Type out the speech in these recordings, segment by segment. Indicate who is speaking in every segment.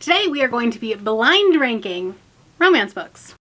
Speaker 1: Today we are going to be blind ranking romance books.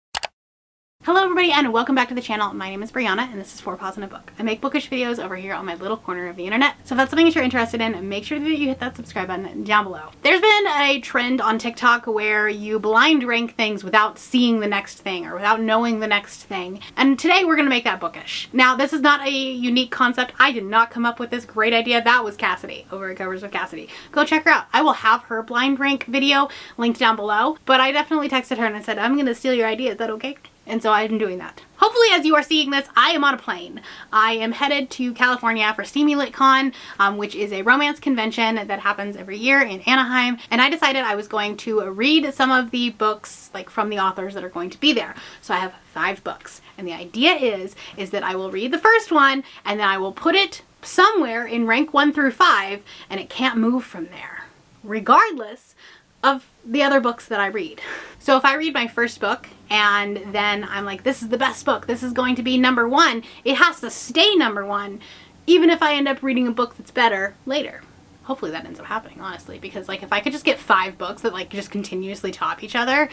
Speaker 1: Hello everybody and welcome back to the channel. My name is Brianna and this is 4 Paws in a Book. I make bookish videos over here on my little corner of the internet. So if that's something that you're interested in, make sure that you hit that subscribe button down below. There's been a trend on TikTok where you blind rank things without seeing the next thing or without knowing the next thing. And today we're gonna make that bookish. Now this is not a unique concept. I did not come up with this great idea. That was Cassidy over at Covers with Cassidy. Go check her out. I will have her blind rank video linked down below, but I definitely texted her and I said, I'm gonna steal your idea. Is that okay? And so I'm doing that. Hopefully as you are seeing this, I am on a plane. I am headed to California for SteamyLit Con, which is a romance convention that happens every year in Anaheim. And I decided I was going to read some of the books from the authors that are going to be there. So I have 5 books. And the idea is that I will read the first one and then I will put it somewhere in rank 1 through 5 and it can't move from there, regardless of the other books that I read. So if I read my first book and then I'm like, this is the best book, this is going to be #1, it has to stay #1, even if I end up reading a book that's better later. Hopefully that ends up happening, honestly, because if I could just get 5 books that just continuously top each other,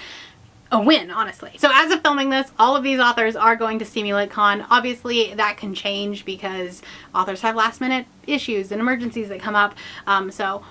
Speaker 1: a win, honestly. So as of filming this, all of these authors are going to SteamyLit Con. Obviously that can change because authors have last minute issues and emergencies that come up. So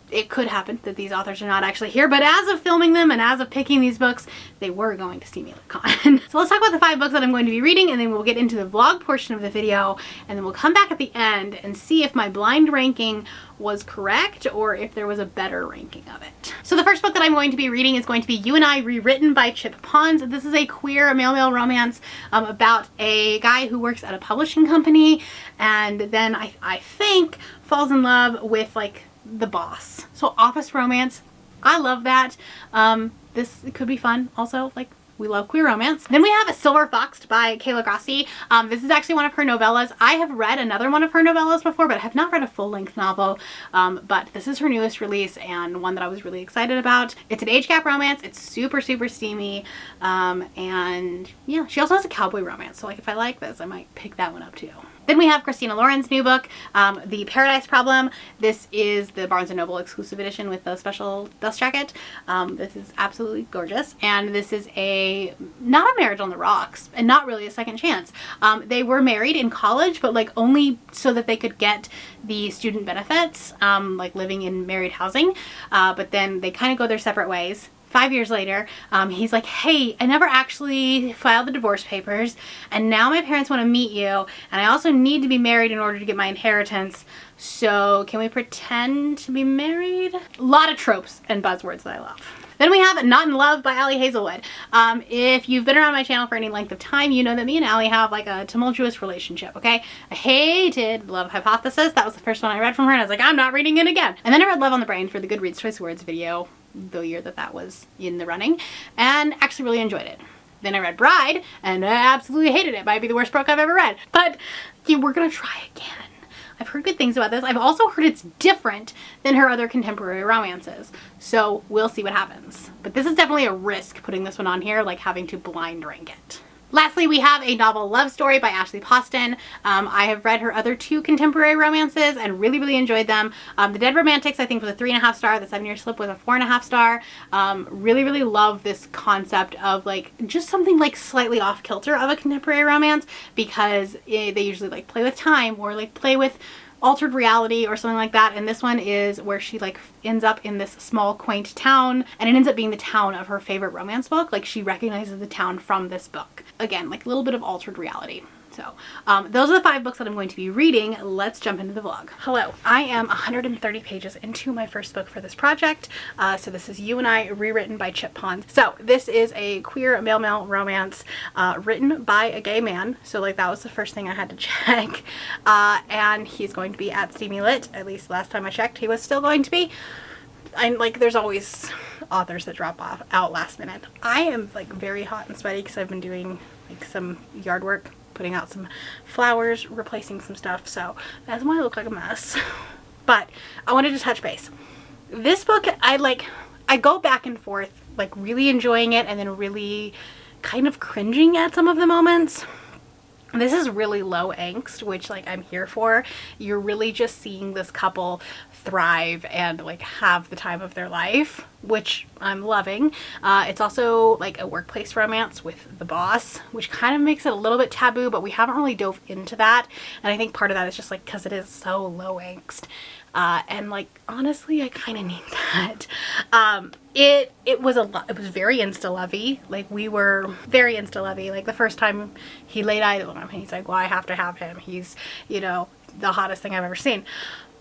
Speaker 1: it could happen that these authors are not actually here, but as of filming them and as of picking these books, they were going to SteamyLit Con. So let's talk about the 5 books that I'm going to be reading, and then we'll get into the vlog portion of the video, and then we'll come back at the end and see if my blind ranking was correct or if there was a better ranking of it. So the first book that I'm going to be reading is going to be You and I Rewritten by Chip Pons. This is a queer male-male romance about a guy who works at a publishing company and then I think falls in love with the boss. So office romance. I love that. This could be fun also. We love queer romance. Then we have A Silver Fox by Kayla Grassi. This is actually one of her novellas. I have read another one of her novellas before, but I have not read a full-length novel. But this is her newest release and one that I was really excited about. It's an age gap romance. It's super, super steamy. And yeah, she also has a cowboy romance. So if I like this, I might pick that one up too. Then we have Christina Lauren's new book, The Paradise Problem. This is the Barnes & Noble exclusive edition with the special dust jacket. This is absolutely gorgeous. And this is not a marriage on the rocks and not really a second chance. They were married in college, but only so that they could get the student benefits, living in married housing. But then they kind of go their separate ways. 5 years later, he's like, hey, I never actually filed the divorce papers and now my parents want to meet you and I also need to be married in order to get my inheritance. So can we pretend to be married? A lot of tropes and buzzwords that I love. Then we have Not in Love by Allie Hazelwood. If you've been around my channel for any length of time, you know that me and Allie have a tumultuous relationship, okay? I hated Love Hypothesis. That was the first one I read from her and I was like, I'm not reading it again. And then I read Love on the Brain for the Goodreads Choice Awards video, the year that was in the running, and actually really enjoyed it. Then I read Bride and I absolutely hated it. Might be the worst book I've ever read. But yeah, we're gonna try again. I've heard good things about this. I've also heard it's different than her other contemporary romances. So we'll see what happens. But this is definitely a risk putting this one on here, having to blind rank it. Lastly, we have A Novel Love Story by Ashley Poston. I have read her other 2 contemporary romances and really, really enjoyed them. The Dead Romantics, I think, was a 3.5 star. The 7 Year Slip was a 4.5 star. Really, really love this concept of just something slightly off kilter of a contemporary romance, because they usually play with time or play with altered reality or something like that, and this one is where she ends up in this small quaint town and it ends up being the town of her favorite romance book. She recognizes the town from this book. Again, a little bit of altered reality. So those are the 5 books that I'm going to be reading. Let's jump into the vlog. Hello, I am 130 pages into my first book for this project. So this is You and I Rewritten by Chip Pons. So this is a queer male-male romance written by a gay man. So that was the first thing I had to check. And he's going to be at SteamyLit. At least last time I checked, he was still going to be. And there's always authors that drop out last minute. I am very hot and sweaty because I've been doing some yard work, putting out some flowers, replacing some stuff, so that's why I look like a mess. But I wanted to touch base. This book, I go back and forth, really enjoying it and then really kind of cringing at some of the moments. This is really low angst, which like I'm here for. You're really just seeing this couple thrive and like have the time of their life, which I'm loving. It's also like a workplace romance with the boss, which kind of makes it a little bit taboo, but we haven't really dove into that. And I think part of that is just like because it is so low angst. And like honestly I kind of need that. It was very insta-lovey. Like we were very insta-lovey. Like the first time he laid eyes on him, he's like, well, I have to have him. He's, you know, the hottest thing I've ever seen.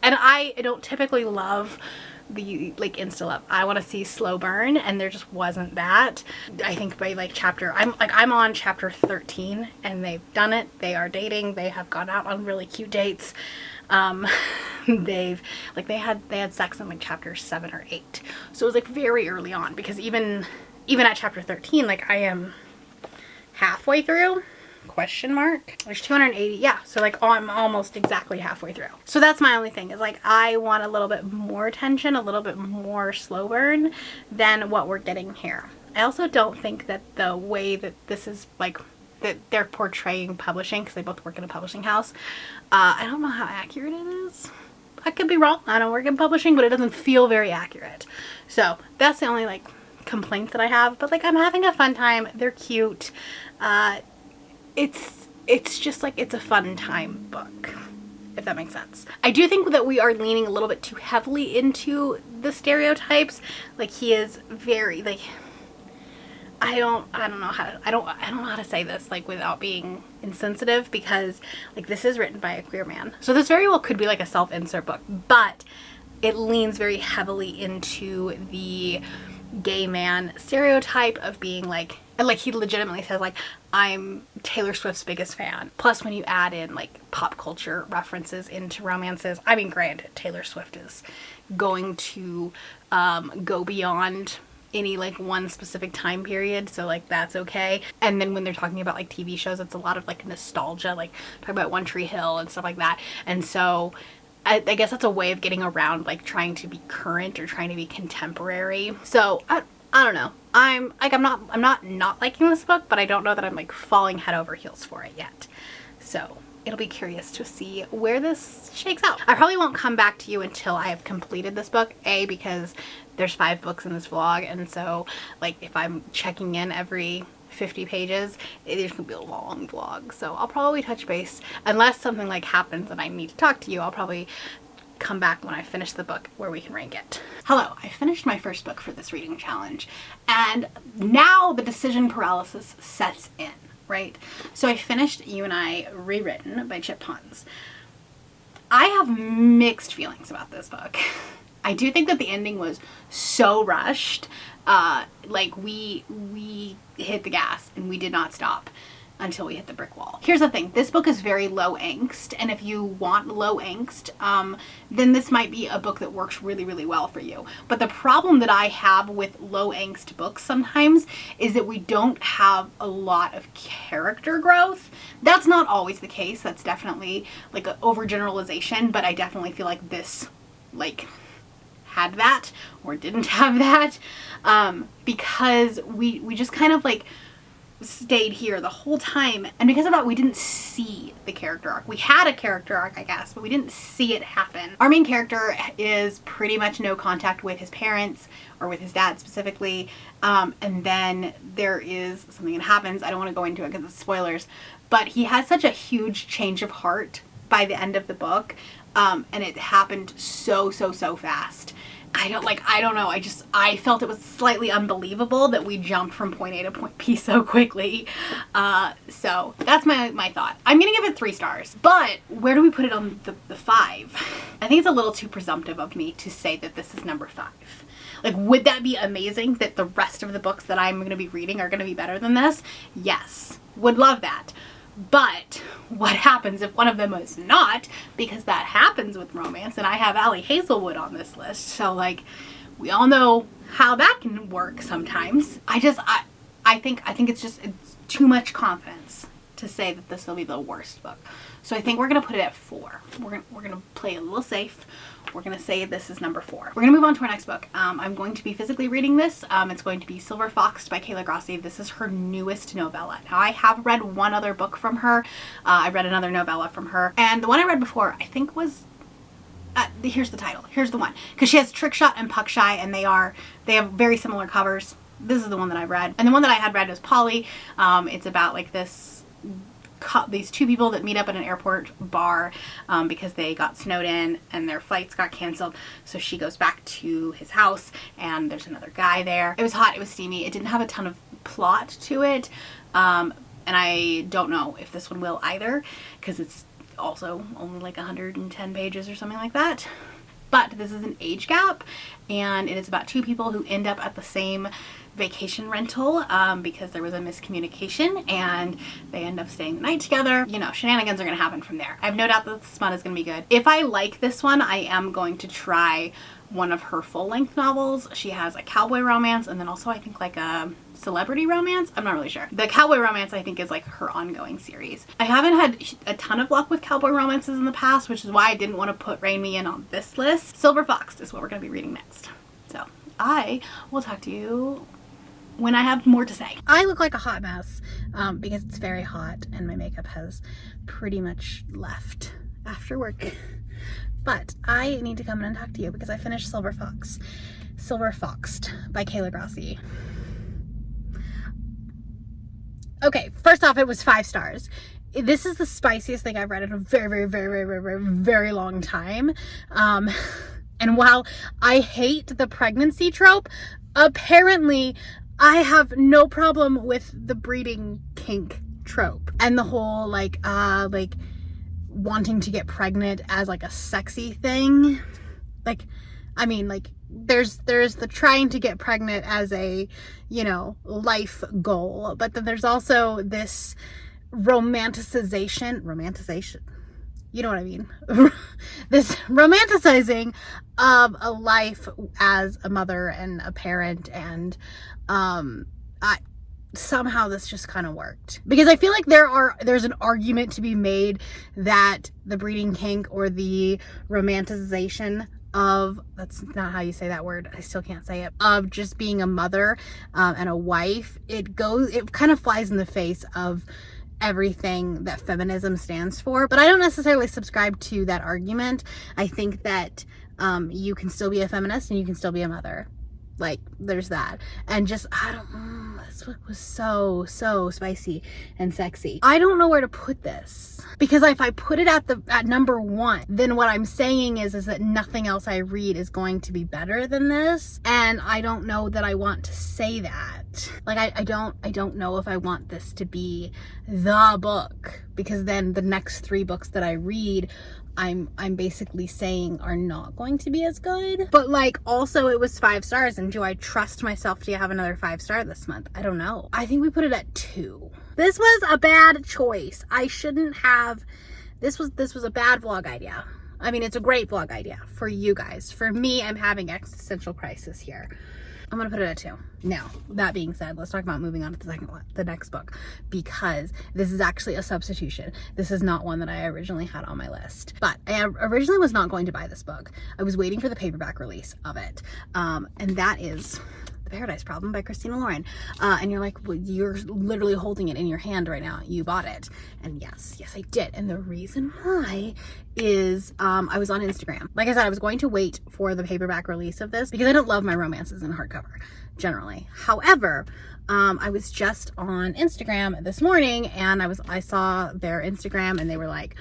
Speaker 1: And I don't typically love the like insta love. I want to see slow burn, and there just wasn't that. I think by like I'm on chapter 13 and they've done it. They are dating. They have gone out on really cute dates. They had sex in like chapter 7 or 8. So it was like very early on, because even at chapter 13, like I am halfway through. Question mark. There's 280. Yeah, so like I'm almost exactly halfway through. So that's my only thing, is like I want a little bit more tension, a little bit more slow burn than what we're getting here. I also don't think that the way that this is like that they're portraying publishing, because they both work in a publishing house, I don't know how accurate it is. I could be wrong. I don't work in publishing, but it doesn't feel very accurate. So that's the only like complaints that I have. But like I'm having a fun time. They're cute. It's just like it's a fun time book, if that makes sense. I do think that we are leaning a little bit too heavily into the stereotypes. Like he is very like I don't know how to say this like without being insensitive, because like this is written by a queer man. So this very well could be like a self-insert book, but it leans very heavily into the gay man stereotype of being like, and like he legitimately says like, I'm Taylor Swift's biggest fan. Plus when you add in like pop culture references into romances, I mean granted, Taylor Swift is going to go beyond any like one specific time period, so like that's okay. And then when they're talking about like TV shows, it's a lot of like nostalgia, like talking about One Tree Hill and stuff like that. And so I guess that's a way of getting around like trying to be current or trying to be contemporary. So I don't know. I'm not liking this book, but I don't know that I'm like falling head over heels for it yet. So it'll be curious to see where this shakes out. I probably won't come back to you until I have completed this book, because there's 5 books in this vlog, and so like if I'm checking in every 50 pages, it's gonna be a long vlog. So I'll probably touch base, unless something like happens and I need to talk to you. I'll probably come back when I finish the book where we can rank it. Hello, I finished my first book for this reading challenge, and now the decision paralysis sets in, right? So I finished You and I Rewritten by Chip Tons. I have mixed feelings about this book. I do think that the ending was so rushed. Like we hit the gas and we did not stop until we hit the brick wall. Here's the thing, this book is very low angst, and if you want low angst, then this might be a book that works really, really well for you. But the problem that I have with low angst books sometimes is that we don't have a lot of character growth. That's not always the case. That's definitely like an overgeneralization, but I definitely feel like this like had that or didn't have that, because we just kind of like stayed here the whole time, and because of that we didn't see the character arc. We had a character arc, I guess, but we didn't see it happen. Our main character is pretty much no contact with his parents, or with his dad specifically, and then there is something that happens. I don't want to go into it because it's spoilers, but he has such a huge change of heart by the end of the book, and it happened so fast. I don't know. I felt it was slightly unbelievable that we jumped from point A to point B so quickly. So that's my thought. I'm gonna give it 3 stars, but where do we put it on the 5? I think it's a little too presumptive of me to say that this is number 5. Like, would that be amazing that the rest of the books that I'm gonna be reading are gonna be better than this? Yes, would love that. But what happens if one of them is not? Because that happens with romance, and I have Allie Hazelwood on this list. So like, we all know how that can work sometimes. I think it's too much confidence to say that this will be the worst book. So I think we're going to put it at 4. We're going to play a little safe. We're going to say this is number 4. We're going to move on to our next book. I'm going to be physically reading this. It's going to be Silver Foxed by Kayla Grassi. This is her newest novella. Now, I have read one other book from her. I read another novella from her. And the one I read before, I think was... here's the title. Here's the one. Because she has Trickshot and Puckshy, and they have very similar covers. This is the one that I read. And the one that I had read was Polly. It's about like these two people that meet up at an airport bar because they got snowed in and their flights got canceled. So she goes back to his house and there's another guy there. It was hot. It was steamy. It didn't have a ton of plot to it. And I don't know if this one will either, because it's also only like 110 pages or something like that. But this is an age gap, and it is about two people who end up at the same vacation rental because there was a miscommunication, and they end up staying the night together. You know, shenanigans are going to happen from there. I have no doubt that this one is going to be good. If I like this one, I am going to try one of her full-length novels. She has a cowboy romance, and then also I think like a celebrity romance. I'm not really sure. The cowboy romance I think is like her ongoing series. I haven't had a ton of luck with cowboy romances in the past, which is why I didn't want to put Rain Me In on this list. Silver Foxed is what we're going to be reading next. So I will talk to you when I have more to say. I look like a hot mess because it's very hot and my makeup has pretty much left after work. But I need to come in and talk to you because I finished Silver Foxed by Kayla Grassi. Okay, first off, it was 5 stars. This is the spiciest thing I've read in a very long time. And while I hate the pregnancy trope, apparently I have no problem with the breeding kink trope and the whole like wanting to get pregnant as like a sexy thing. Like, I mean, like there's the trying to get pregnant as a, you know, life goal, but then there's also this romanticization, you know what I mean? This romanticizing of a life as a mother and a parent, and somehow this just kind of worked. Because I feel like there's an argument to be made that the breeding kink or the romanticization of, that's not how you say that word, I still can't say it, of just being a mother and a wife, it kind of flies in the face of everything that feminism stands for. But I don't necessarily subscribe to that argument. I think that you can still be a feminist and you can still be a mother. Like, there's that. And just, this book was so spicy and sexy. I don't know where to put this, because if I put it at number 1, then what I'm saying is that nothing else I read is going to be better than this. And I don't know that I want to say that. Like, I don't know if I want this to be the book, because then the next 3 books that I read, I'm basically saying are not going to be as good. But like, also it was 5 stars, and do I trust myself to have another 5-star this month? I don't know. I think we put it at 2. This was a bad choice. I shouldn't have. This was a bad vlog idea. I mean, it's a great vlog idea for you guys. For me, I'm having existential crisis here. I'm gonna put it at 2. Now, that being said, let's talk about moving on to the next book, because this is actually a substitution. This is not one that I originally had on my list. But I originally was not going to buy this book. I was waiting for the paperback release of it. And that is The Paradise Problem by Christina Lauren. And you're like, well, you're literally holding it in your hand right now. You bought it. And yes, I did. And the reason why is I was on Instagram. Like I said, I was going to wait for the paperback release of this because I don't love my romances in hardcover generally. However, I was just on Instagram this morning, and I saw their Instagram, and they were like,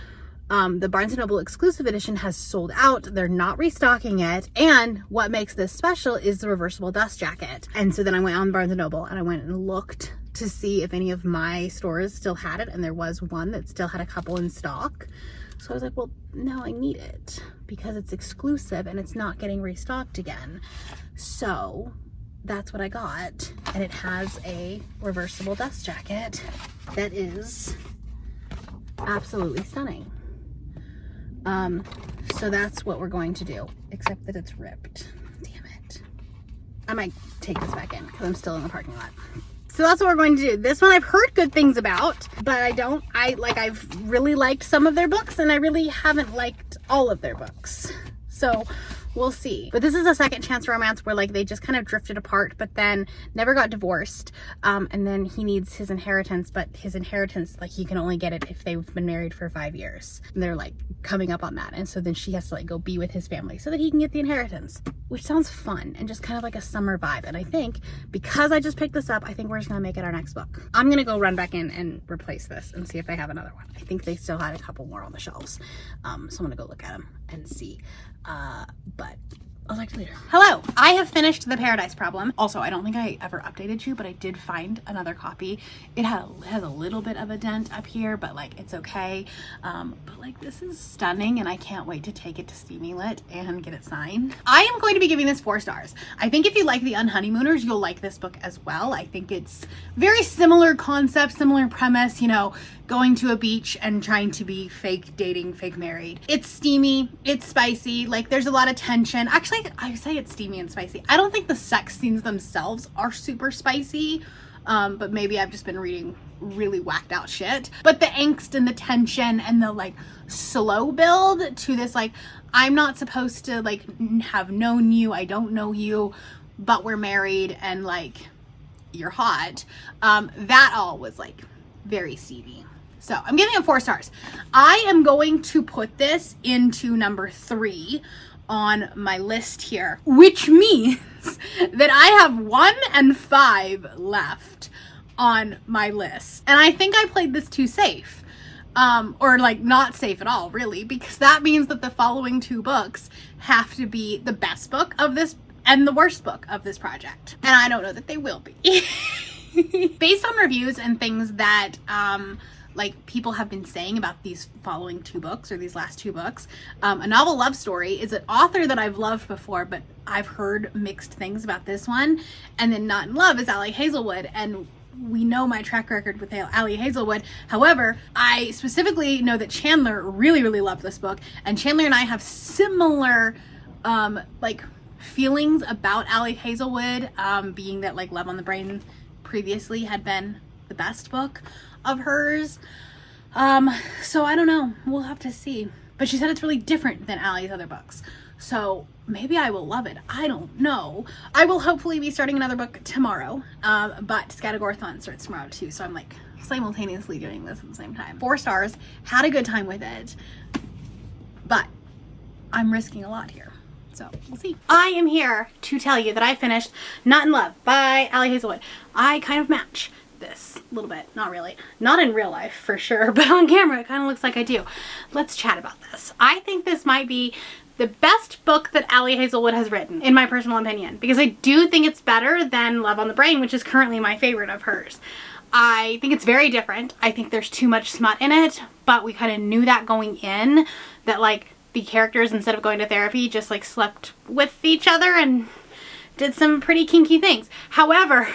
Speaker 1: the Barnes & Noble exclusive edition has sold out. They're not restocking it. And what makes this special is the reversible dust jacket. And so then I went on Barnes & Noble and I went and looked to see if any of my stores still had it. And there was one that still had a couple in stock. So I was like, well, no, I need it because it's exclusive and it's not getting restocked again. So that's what I got. And it has a reversible dust jacket that is absolutely stunning. So that's what we're going to do, except that it's ripped. Damn it. I might take this back in because I'm still in the parking lot. So that's what we're going to do. This one I've heard good things about, but I've really liked some of their books and I really haven't liked all of their books. So we'll see. But this is a second chance romance where like they just kind of drifted apart, but then never got divorced. And then he needs his inheritance, but his inheritance, like he can only get it if they've been married for 5 years. And they're like coming up on that. And so then she has to like go be with his family so that he can get the inheritance, which sounds fun and just kind of like a summer vibe. And I think because I just picked this up, I think we're just gonna make it our next book. I'm gonna go run back in and replace this and see if they have another one. I think they still had a couple more on the shelves. So I'm gonna go look at them and see. But I'll talk to you later. Hello, I have finished The Paradise Problem. Also, I don't think I ever updated you, but I did find another copy. It has a little bit of a dent up here, but like it's okay. But like this is stunning and I can't wait to take it to SteamyLit and get it signed. I am going to be giving this 4 stars. I think if you like The Unhoneymooners, you'll like this book as well. I think it's very similar concept, similar premise, you know, going to a beach and trying to be fake dating, fake married. It's steamy, it's spicy, like there's a lot of tension. Actually, I say it's steamy and spicy. I don't think the sex scenes themselves are super spicy, but maybe I've just been reading really whacked out shit. But the angst and the tension and the like slow build to this like, I'm not supposed to like have known you, I don't know you, but we're married and like you're hot. That all was like very steamy. So I'm giving it 4 stars. I am going to put this into number 3 on my list here, which means that I have 1 and 5 left on my list. And I think I played this too safe. Or like not safe at all, really, because that means that the following 2 books have to be the best book of this and the worst book of this project. And I don't know that they will be. Based on reviews and things that, like people have been saying about these following 2 books or these last 2 books. A Novel Love Story is an author that I've loved before, but I've heard mixed things about this one. And then Not in Love is Ali Hazelwood, and we know my track record with Ali Hazelwood. However, I specifically know that Chandler really, really loved this book, and Chandler and I have similar like feelings about Ali Hazelwood, being that like Love on the Brain previously had been the best book of hers. So I don't know, we'll have to see. But she said it's really different than Allie's other books, so maybe I will love it. I don't know. I will hopefully be starting another book tomorrow, but Scattergorathon starts tomorrow too, so I'm like simultaneously doing this at the same time. 4 stars, had a good time with it, but I'm risking a lot here. So we'll see. I am here to tell you that I finished Not in Love by Ali Hazelwood. I kind of match this a little bit. Not really. Not in real life for sure, but on camera it kind of looks like I do. Let's chat about this. I think this might be the best book that Ali Hazelwood has written, in my personal opinion, because I do think it's better than Love on the Brain, which is currently my favorite of hers. I think it's very different. I think there's too much smut in it, but we kind of knew that going in, that like the characters, instead of going to therapy, just like slept with each other and did some pretty kinky things. However,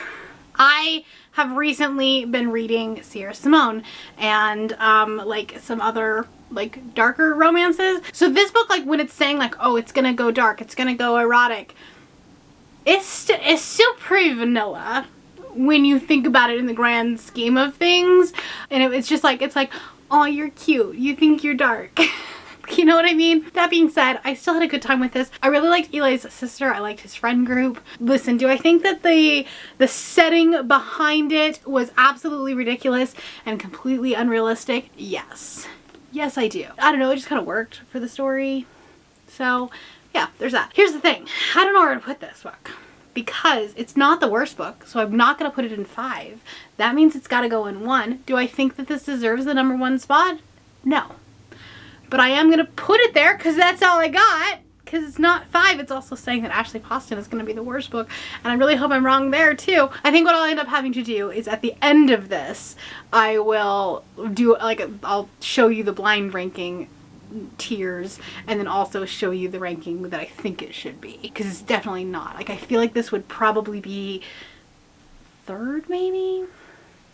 Speaker 1: I have recently been reading Sierra Simone and like some other like darker romances. So this book, like when it's saying like, oh, it's gonna go dark, it's gonna go erotic, it's still pretty vanilla when you think about it in the grand scheme of things. And it's just like, it's like, oh, you're cute, you think you're dark. You know what I mean? That being said, I still had a good time with this. I really liked Eli's sister. I liked his friend group. Listen, do I think that the setting behind it was absolutely ridiculous and completely unrealistic? Yes. Yes, I do. I don't know, it just kind of worked for the story. So, yeah, there's that. Here's the thing. I don't know where to put this book, because it's not the worst book, so I'm not going to put it in 5. That means it's got to go in 1. Do I think that this deserves the number 1 spot? No. But I am going to put it there because that's all I got. Because it's not 5. It's also saying that Ashley Poston is going to be the worst book. And I really hope I'm wrong there too. I think what I'll end up having to do is at the end of this, I will do like, I'll show you the blind ranking tiers and then also show you the ranking that I think it should be. Because it's definitely not. Like I feel like this would probably be 3rd maybe?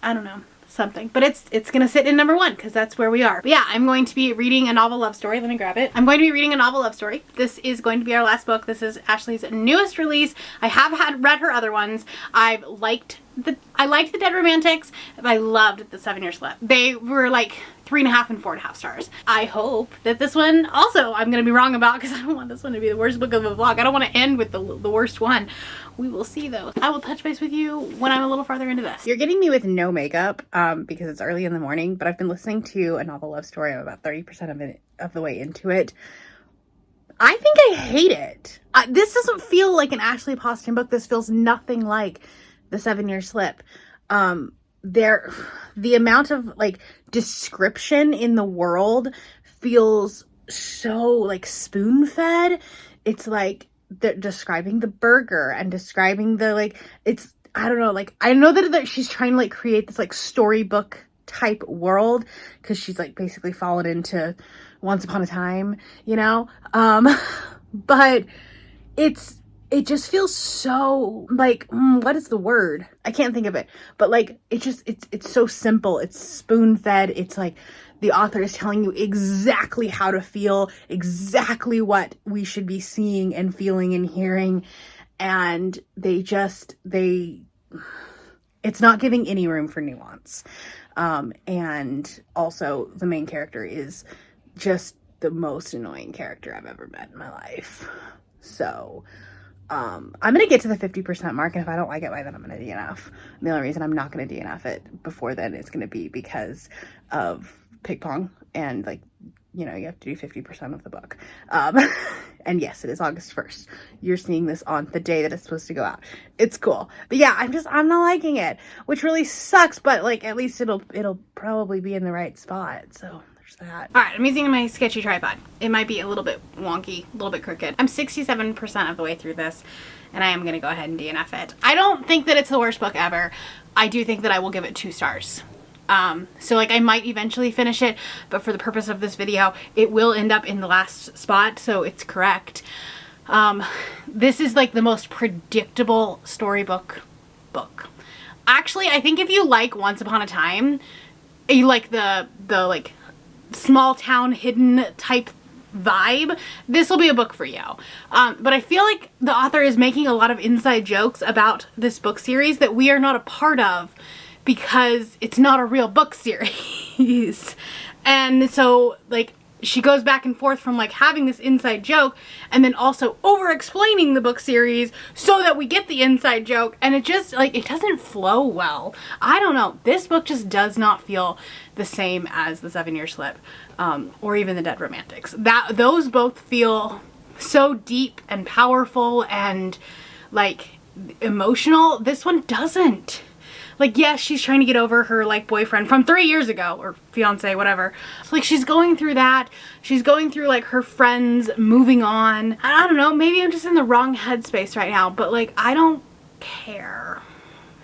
Speaker 1: I don't know. Something, but it's gonna sit in number 1 because that's where we are. But yeah, I'm going to be reading A Novel Love Story. Let me grab it. I'm going to be reading A Novel Love Story. This is going to be our last book. This is Ashley's newest release. I have read her other ones. I've liked I liked the Dead Romantics, but I loved the 7-Year Slip. They were like 3.5 and 4.5 stars. I hope that this one also I'm gonna be wrong about, because I don't want this one to be the worst book of the vlog. I don't want to end with the worst one. We will see though. I will touch base with you when I'm a little farther into this. You're getting me with no makeup because it's early in the morning, but I've been listening to a novel love story. I'm about 30% of the way into it. I think I hate it. This doesn't feel like an Ashley Poston book. This feels nothing like the 7-Year Slip. The amount of like description in the world feels so like spoon-fed. It's like they're describing the burger and describing the like, it's, I don't know, like I know that she's trying to like create this like storybook type world because she's like basically fallen into Once Upon a Time, you know, but it just feels so like, what is the word? I can't think of it, but like, it's so simple. It's spoon fed. It's like the author is telling you exactly how to feel, exactly what we should be seeing and feeling and hearing. And it's not giving any room for nuance. And also the main character is just the most annoying character I've ever met in my life. So, I'm going to get to the 50% mark, and if I don't like it by then, I'm going to DNF. The only reason I'm not going to DNF it before then is going to be because of ping pong, and like, you know, you have to do 50% of the book. And yes, it is August 1st. You're seeing this on the day that it's supposed to go out. It's cool. But yeah, I'm not liking it, which really sucks, but like, at least it'll probably be in the right spot. So there's that. All right, I'm using my sketchy tripod. It might be a little bit wonky, a little bit crooked. I'm 67% of the way through this, and I am going to go ahead and DNF it. I don't think that it's the worst book ever. I do think that I will give it 2 stars. So like I might eventually finish it, but for the purpose of this video, it will end up in the last spot, so it's correct. This is like the most predictable storybook book. Actually, I think if you like Once Upon a Time, you like the like small town hidden type vibe, this will be a book for you. But I feel like the author is making a lot of inside jokes about this book series that we are not a part of, because it's not a real book series. And so like she goes back and forth from like having this inside joke and then also over explaining the book series so that we get the inside joke, and it just like, it doesn't flow well. I don't know, this book just does not feel the same as the 7-Year Slip, or even the Dead Romantics. Those both feel so deep and powerful and like emotional. This one doesn't. Like, yes, she's trying to get over her, like, boyfriend from 3 years ago, or fiance, whatever. So, like, she's going through that. She's going through, like, her friends moving on. I don't know, maybe I'm just in the wrong headspace right now, but, like, I don't care.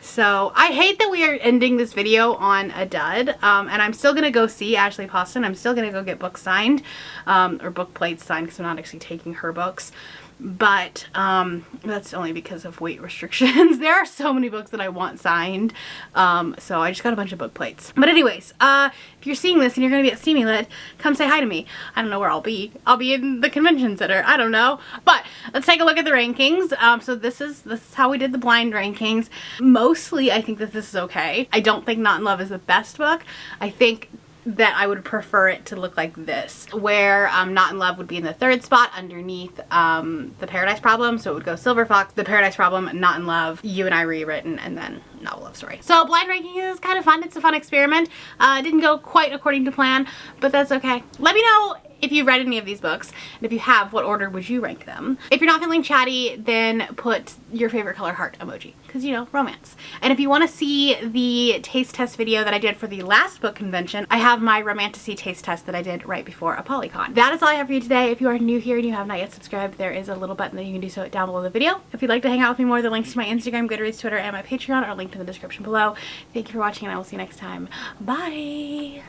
Speaker 1: So, I hate that we are ending this video on a dud, and I'm still gonna go see Ashley Poston. I'm still gonna go get books signed, or book plates signed, because I'm not actually taking her books. But that's only because of weight restrictions. There are so many books that I want signed, so I just got a bunch of book plates. But anyways, if you're seeing this and you're gonna be at SteamyLit, come say hi to me. I don't know where I'll be. I'll be in the convention center. I don't know. But let's take a look at the rankings. So this is how we did the blind rankings. Mostly, I think that this is okay. I don't think Not in Love is the best book. I think that I would prefer it to look like this, where Not in Love would be in the 3rd spot underneath The Paradise Problem. So it would go Silver Fox, The Paradise Problem, Not in Love, You and I Rewritten, and then Novel Love Story. So blind ranking is kind of fun. It's a fun experiment. It didn't go quite according to plan, but that's okay. Let me know if you've read any of these books, and if you have, what order would you rank them? If you're not feeling chatty, then put your favorite color heart emoji, because you know, romance. And if you want to see the taste test video that I did for the last book convention, I have my Romantasy taste test that I did right before a Polycon. That is all I have for you today. If you are new here and you have not yet subscribed, there is a little button that you can do so down below the video. If you'd like to hang out with me more, the links to my Instagram, Goodreads, Twitter, and my Patreon are linked in the description below. Thank you for watching, and I will see you next time. Bye!